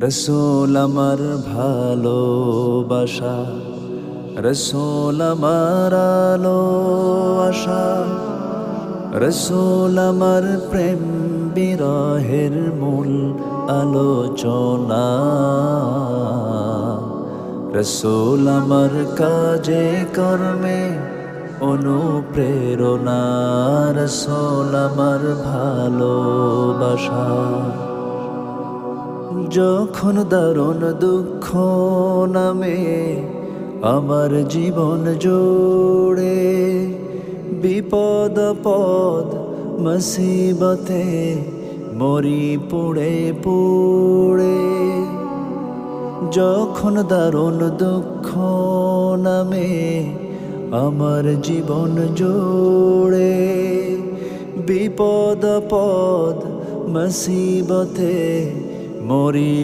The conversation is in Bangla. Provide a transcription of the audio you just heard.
রসূল আমার ভালোবাসা, রসূল আমার আলো আশা, রসূল আমার প্রেম বিরহের মূল আলোচনা। রসূল আমার কাজে কর্মে অনুপ্রেরণা, রসূল আমার ভালোবাসা। যখন দারুণ দুঃখ নামে আমার জীবন জুড়ে, বিপদ পদ মুসিবতে মরি পুড়ে পুড়ে। যখন দারুণ দুঃখ নামে আমার জীবন জুড়ে, বিপদ পদ মুসিবতে মরি